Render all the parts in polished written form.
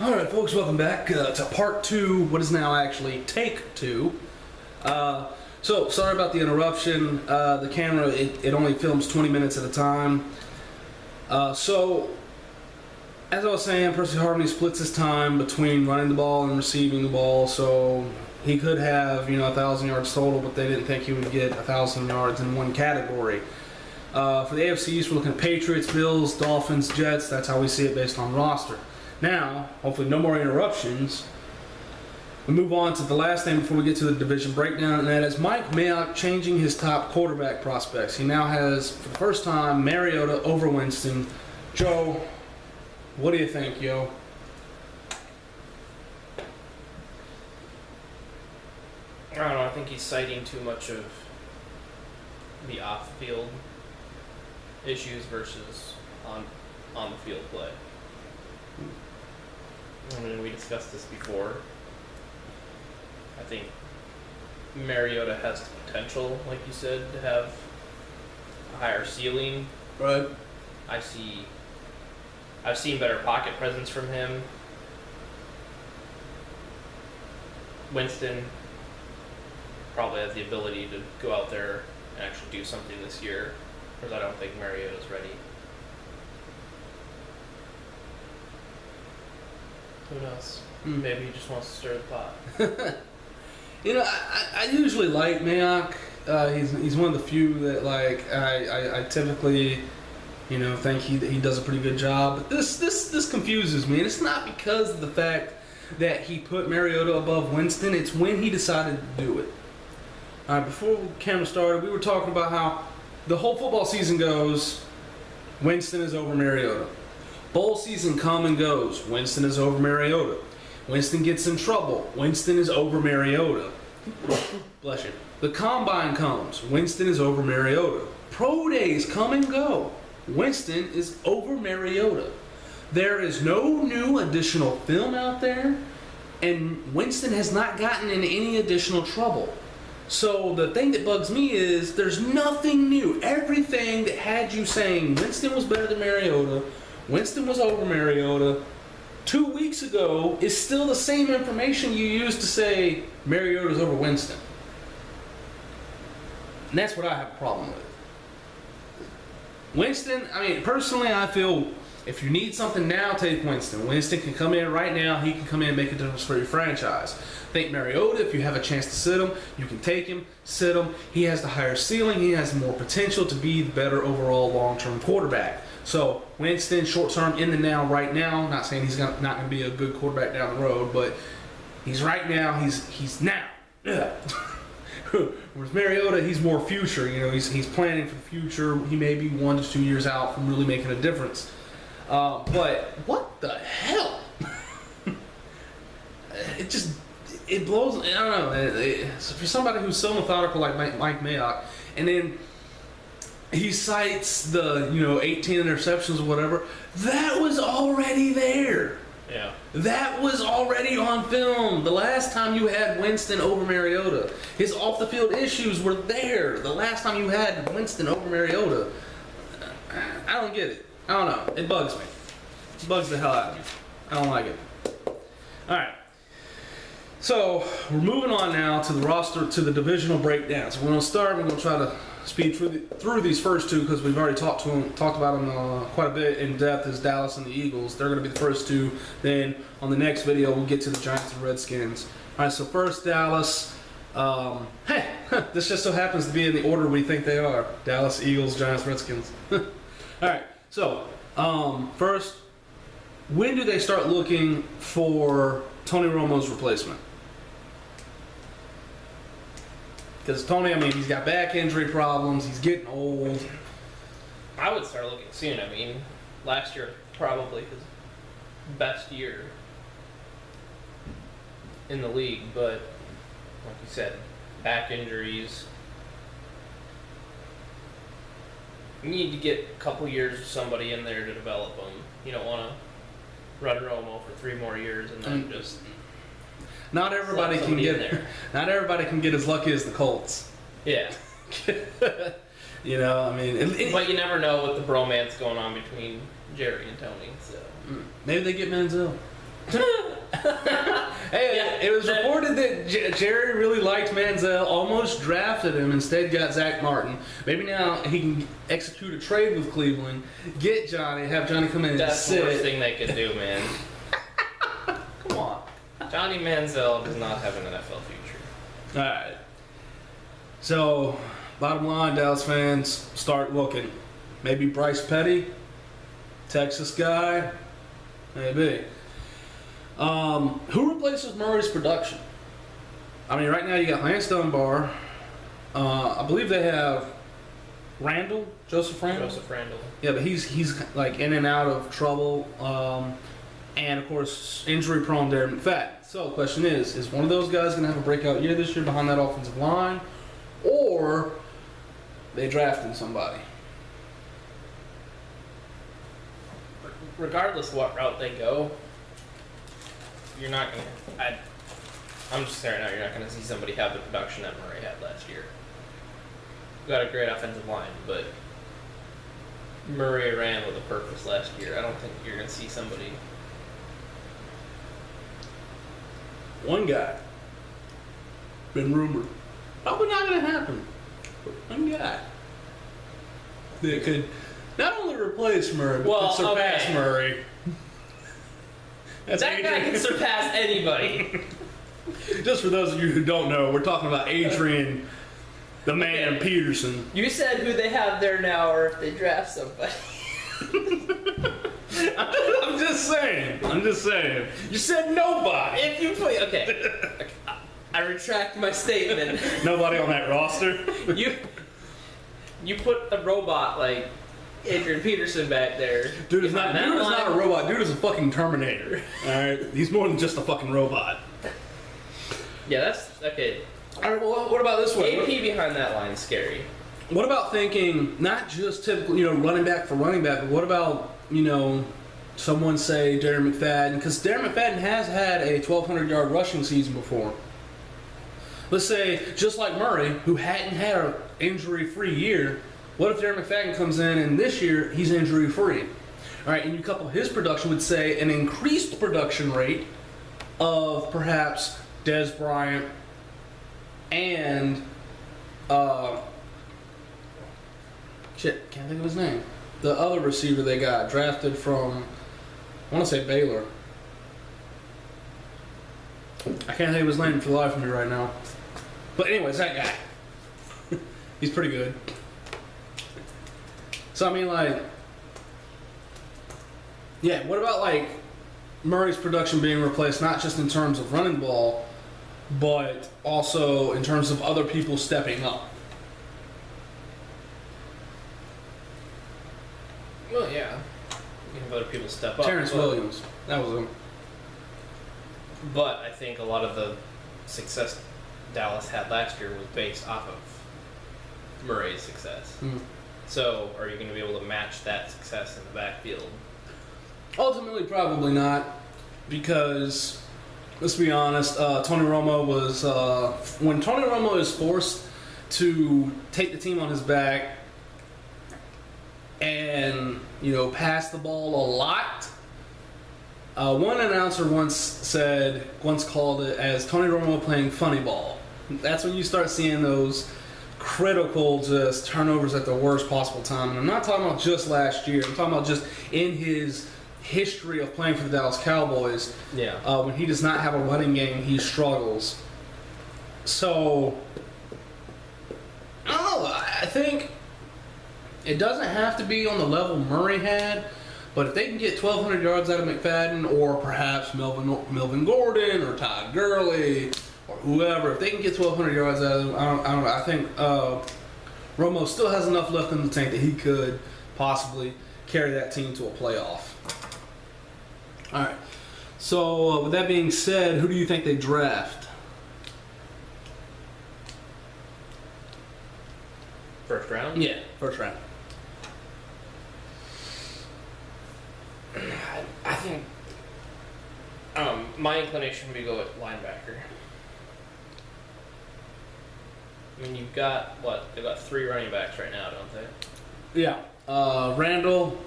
Alright folks, welcome back to part 2, what is now actually take 2. So, sorry about the interruption. The camera, it only films 20 minutes at a time. So, as I was saying, Percy Harvey splits his time between running the ball and receiving the ball, so he could have, 1,000 yards total, but they didn't think he would get 1,000 yards in one category. For the AFC East, we're looking at Patriots, Bills, Dolphins, Jets. That's how we see it based on roster. Now, hopefully no more interruptions. We move on to the last thing before we get to the division breakdown, and that is Mike Mayock changing his top quarterback prospects. He now has, for the first time, Mariota over Winston. Joe, what do you think, yo? I don't know. I think he's citing too much of the off-field issues versus on the field play. I mean, we discussed this before. I think Mariota has the potential, like you said, to have a higher ceiling. Right. I've seen better pocket presence from him. Winston probably has the ability to go out there and actually do something this year, whereas I don't think Mariota's ready. Who knows? Maybe he just wants to stir the pot. I usually like Mayock. He's one of the few that I typically think he does a pretty good job. But this confuses me, and it's not because of the fact that he put Mariota above Winston. It's when he decided to do it. All right, before the camera started, we were talking about how the whole football season goes. Winston is over Mariota. Bowl season come and goes. Winston is over Mariota. Winston gets in trouble. Winston is over Mariota. Bless you. The combine comes. Winston is over Mariota. Pro days come and go. Winston is over Mariota. There is no new additional film out there, and Winston has not gotten in any additional trouble. So the thing that bugs me is there's nothing new. Everything that had you saying Winston was better than Mariota, Winston was over Mariota 2 weeks ago is still the same information you used to say Mariota's over Winston. And that's what I have a problem with. Winston, personally I feel if you need something now, take Winston. Winston can come in right now. He can come in and make a difference for your franchise. Think Mariota, if you have a chance to sit him, you can take him, sit him. He has the higher ceiling. He has more potential to be the better overall long-term quarterback. So Winston, short-term, in the now, right now. Not saying he's not going to be a good quarterback down the road, but he's right now. He's now. Yeah. Whereas Mariota, he's more future. He's planning for the future. He may be 1 to 2 years out from really making a difference. But what the hell? It blows. I don't know. For somebody who's so methodical like Mike Mayock, and then he cites the 18 interceptions or whatever. That was already there. Yeah. That was already on film. The last time you had Winston over Mariota, his off the field issues were there. The last time you had Winston over Mariota, I don't get it. I don't know. It bugs me. It bugs the hell out of me. I don't like it. Alright. So, we're moving on now to the roster, to the divisional breakdown. So, we're going to start. We're going to try to speed through these first two because we've already talked about them quite a bit in depth as Dallas and the Eagles. They're going to be the first two. Then, on the next video, we'll get to the Giants and Redskins. Alright, so first, Dallas. This just so happens to be in the order we think they are. Dallas, Eagles, Giants, Redskins. Alright. So, first, when do they start looking for Tony Romo's replacement? Because Tony, he's got back injury problems. He's getting old. I would start looking soon. Last year probably his best year in the league, but like you said, back injuries. You need to get a couple years of somebody in there to develop them. You don't want to run Romo for 3 more years and then just. Not everybody can get there. Not everybody can get as lucky as the Colts. Yeah. But you never know what the bromance going on between Jerry and Tony. So maybe they get Manziel. Hey, Yeah, it was that- reported that Jerry really liked Manziel, almost drafted him, instead got Zach Martin. Maybe now he can execute a trade with Cleveland, get Johnny, have Johnny come in and That's the worst sit. thing they could do, man. Come on. Johnny Manziel does not have an NFL future. All right. So, bottom line, Dallas fans, start looking. Maybe Bryce Petty, Texas guy, maybe. Who replaces Murray's production? I mean, right now you got Lance Dunbar. I believe they have Joseph Randall. Joseph Randall. Yeah, but he's like in and out of trouble, and of course injury prone Darren McFadden. So the question is one of those guys going to have a breakout year this year behind that offensive line, or they drafted somebody? Regardless what route they go, you're not gonna. I'm just saying right now, you're not gonna see somebody have the production that Murray had last year. Got a great offensive line, but Murray ran with a purpose last year. I don't think you're gonna see somebody. One guy been rumored, probably not going to happen. But one guy that could not only replace Murray, but Well, could surpass okay. Murray. That's That guy Adrian. can surpass anybody. Just for those of you who don't know, we're talking about Adrian, the man Okay. Peterson. You said who they have there now, or if they draft somebody. I'm just saying. You said nobody. If you put okay, I retract my statement. Nobody on that roster. You put a robot like Adrian Peterson back there. Dude is behind not. that Dude is not a line. robot. Dude is a fucking Terminator. All right. He's more than just a fucking robot. Yeah, that's okay. All right. Well, what about this way? AP behind that line is scary. What about thinking not just typical, running back for running back, but what about, someone say Darren McFadden? Because Darren McFadden has had a 1,200-yard rushing season before. Let's say, just like Murray, who hadn't had an injury-free year, what if Darren McFadden comes in and this year he's injury-free? All right, and you couple his production with, say, an increased production rate of perhaps Des Bryant and can't think of his name. The other receiver they got drafted from, I want to say Baylor. I can't think of his name for the life of me right now. But anyways, that guy. He's pretty good. So I mean, what about Murray's production being replaced not just in terms of running the ball, but also in terms of other people stepping up? Well, yeah. You can have other people step up. Terrence but- Williams. That was him. But I think a lot of the success Dallas had last year was based off of Murray's success. Mm. So, are you going to be able to match that success in the backfield? Ultimately, probably not, because let's be honest. Tony Romo was when Tony Romo is forced to take the team on his back and pass the ball a lot. One announcer once called it as Tony Romo playing funny ball. That's when you start seeing those critical just turnovers at the worst possible time. And I'm not talking about just last year. I'm talking about just in his history of playing for the Dallas Cowboys. Yeah. When he does not have a running game, he struggles. So, I don't know. I think it doesn't have to be on the level Murray had, but if they can get 1,200 yards out of McFadden, or perhaps Melvin Gordon or Todd Gurley or whoever, if they can get 1,200 yards out of them, I don't know. I think Romo still has enough left in the tank that he could possibly carry that team to a playoff. All right. So, with that being said, who do you think they draft? First round? Yeah, first round. I think my inclination would be to go at linebacker. I mean, you've got, they've got 3 running backs right now, don't they? Yeah. Randall,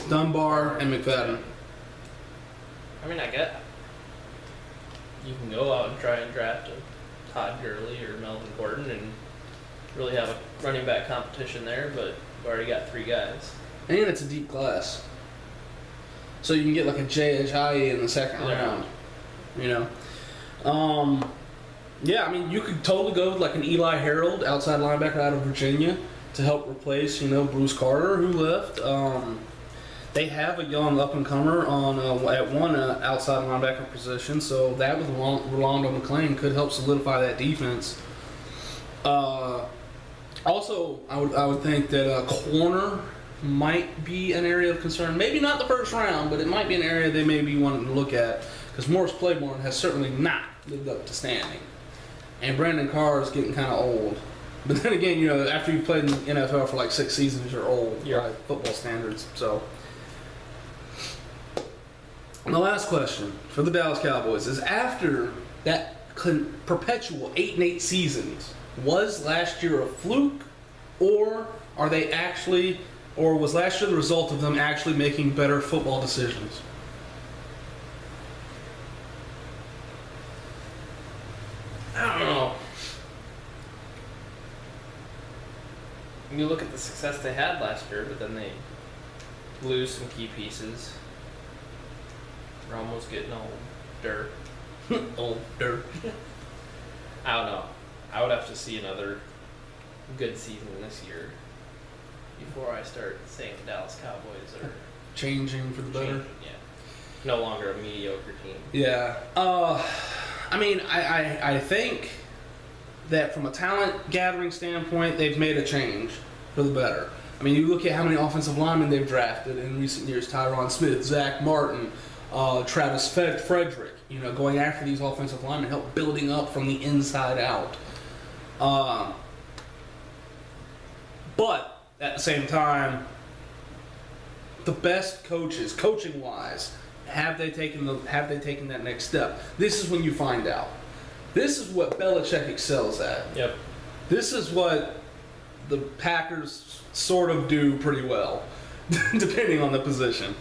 Dunbar, and McFadden. I mean, I get you can go out and try and draft a Todd Gurley or Melvin Gordon and really have a running back competition there, but we've already got 3 guys. And it's a deep class. So you can get like a Jay Ajayi in the second round. You know? Yeah, I mean, you could totally go with like an Eli Harold, outside linebacker out of Virginia, to help replace, Bruce Carter, who left. They have a young up-and-comer on at one outside linebacker position, so that with Rolando McClain could help solidify that defense. Also, I would think that corner might be an area of concern. Maybe not the first round, but it might be an area they may be wanting to look at, because Morris Claiborne has certainly not lived up to standing. And Brandon Carr is getting kind of old. But then again, after you've played in the NFL for like 6 seasons, you're old by football standards. So, and the last question for the Dallas Cowboys is: after that perpetual 8-8 seasons, was last year a fluke, or are they actually, or was last year the result of them actually making better football decisions? I don't know. You look at the success they had last year, but then they lose some key pieces. Romo's getting older. Older. I don't know. I would have to see another good season this year before I start saying the Dallas Cowboys are changing for the better. Yeah. No longer a mediocre team. Yeah. I mean, I think that from a talent gathering standpoint, they've made a change for the better. I mean, you look at how many offensive linemen they've drafted in recent years: Tyron Smith, Zach Martin, Travis Frederick. Going after these offensive linemen, help building up from the inside out. But at the same time, the best coaches, coaching wise, have they taken that next step? This is when you find out. This is what Belichick excels at. Yep. This is what the Packers sort of do pretty well, depending on the position.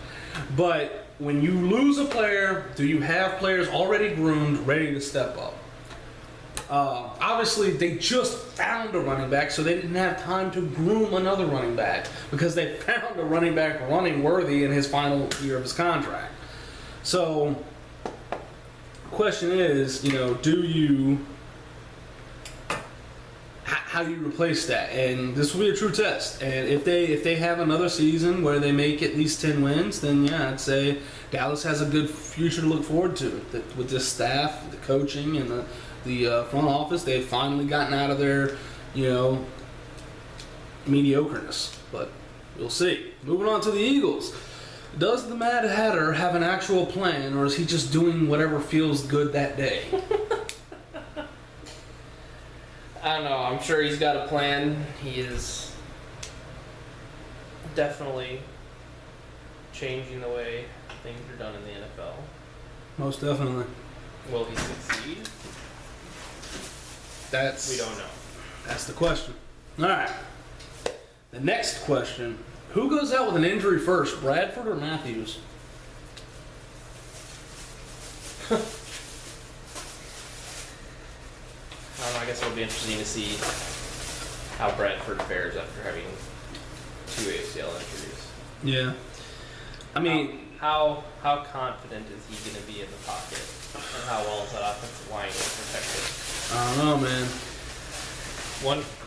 But when you lose a player, do you have players already groomed, ready to step up? Obviously, they just found a running back, so they didn't have time to groom another running back because they found a running back running worthy in his final year of his contract. So, question is, how do you replace that? And this will be a true test. And if they have another season where they make at least 10 wins, then yeah, I'd say Dallas has a good future to look forward to. With this staff, the coaching, and the front office, they've finally gotten out of their, mediocreness. But we'll see. Moving on to the Eagles. Does the Mad Hatter have an actual plan, or is he just doing whatever feels good that day? I don't know. I'm sure he's got a plan. He is definitely changing the way things are done in the NFL. Most definitely. Will he succeed? We don't know. That's the question. All right. The next question. Who goes out with an injury first, Bradford or Matthews? I don't know, I guess it'll be interesting to see how Bradford fares after having 2 ACL injuries. Yeah. I mean, how confident is he going to be in the pocket? And how well is that offensive line going to protect it? I don't know, man.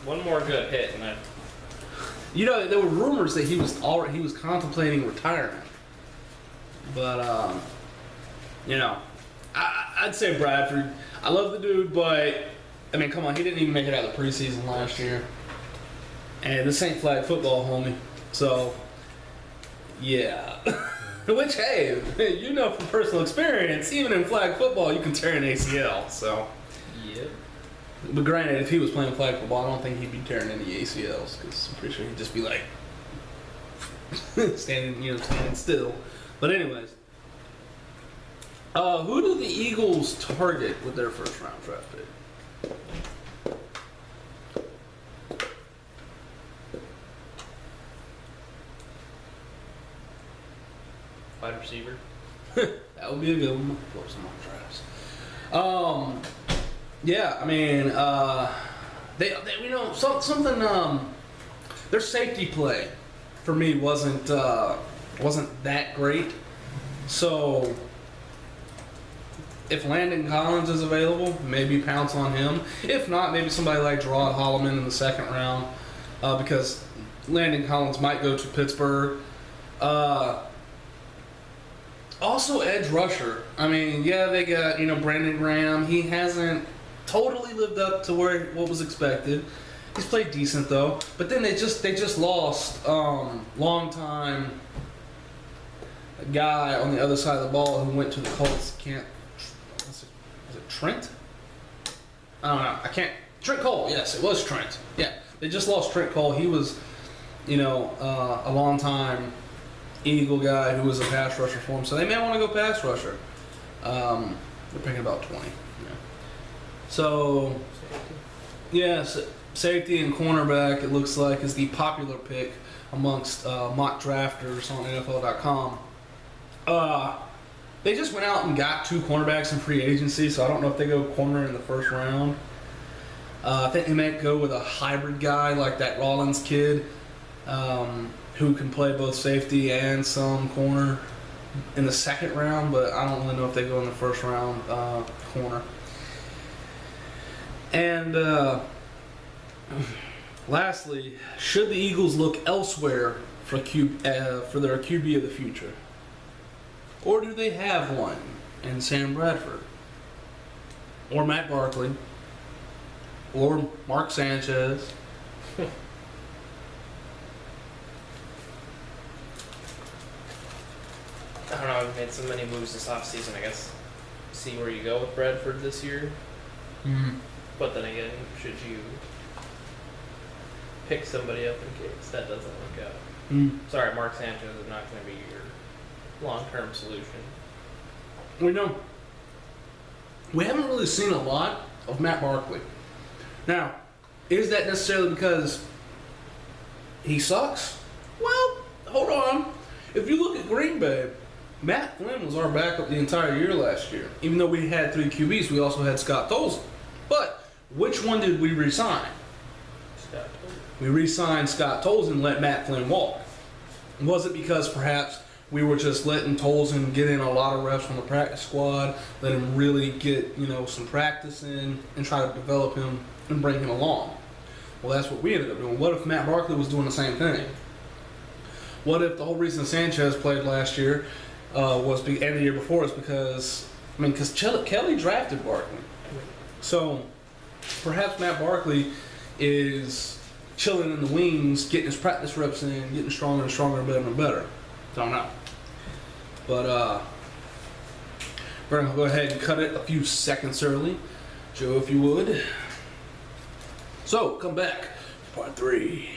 One more good hit, and there were rumors that he was contemplating retirement. But I'd say Bradford. I love the dude, but I mean, come on, he didn't even make it out of the preseason last year. And this ain't flag football, homie. So, yeah. Which, hey, from personal experience, even in flag football, you can tear an ACL. So, yep. But granted, if he was playing flag football, I don't think he'd be tearing any ACLs, because I'm pretty sure he'd just be like standing still. But anyways, who do the Eagles target with their first round draft pick? Wide receiver. That would be a good one. Pull up some mock drafts. Yeah, I mean, they you know something. Their safety play for me wasn't that great. So if Landon Collins is available, maybe pounce on him. If not, maybe somebody like Gerard Holloman in the second round, because Landon Collins might go to Pittsburgh. Also, edge rusher. I mean, yeah, they got Brandon Graham. He hasn't totally lived up to what was expected. He's played decent though. But then they just lost long time guy on the other side of the ball who went to the Colts. Was it Trent? I don't know. I can't. Trent Cole. Yes, it was Trent. Yeah, they just lost Trent Cole. He was, a long time Eagle guy who was a pass rusher for him. So they may want to go pass rusher. They're picking about 20. Yeah. So, yes, safety and cornerback, it looks like, is the popular pick amongst mock drafters on NFL.com. They just went out and got 2 cornerbacks in free agency, so I don't know if they go corner in the first round. I think they might go with a hybrid guy like that Rollins kid, who can play both safety and some corner in the second round, but I don't really know if they go in the first round corner. And lastly, should the Eagles look elsewhere for their QB of the future? Or do they have one in Sam Bradford? Or Matt Barkley? Or Mark Sanchez? I don't know, I've made so many moves this offseason, I guess. See where you go with Bradford this year. Mm-hmm. But then again, should you pick somebody up in case that doesn't work out? Mm. Sorry, Mark Sanchez is not going to be your long-term solution. We know. We haven't really seen a lot of Matt Barkley. Now, is that necessarily because he sucks? Well, hold on. If you look at Green Bay, Matt Flynn was our backup the entire year last year. Even though we had 3 QBs, we also had Scott Tolzien. But which one did we re-sign? Scott Tolzien. We re-signed Scott Tolzien and let Matt Flynn walk. Was it because perhaps we were just letting Tolzien get in a lot of reps from the practice squad, let him really get some practice in, and try to develop him and bring him along? Well, that's what we ended up doing. What if Matt Barkley was doing the same thing? What if the whole reason Sanchez played last year and the year before is because Kelly drafted Barkley. So perhaps Matt Barkley is chilling in the wings, getting his practice reps in, getting stronger and stronger, better and better. Don't know. But we're going to go ahead and cut it a few seconds early. Joe, if you would. So, come back. Part 3.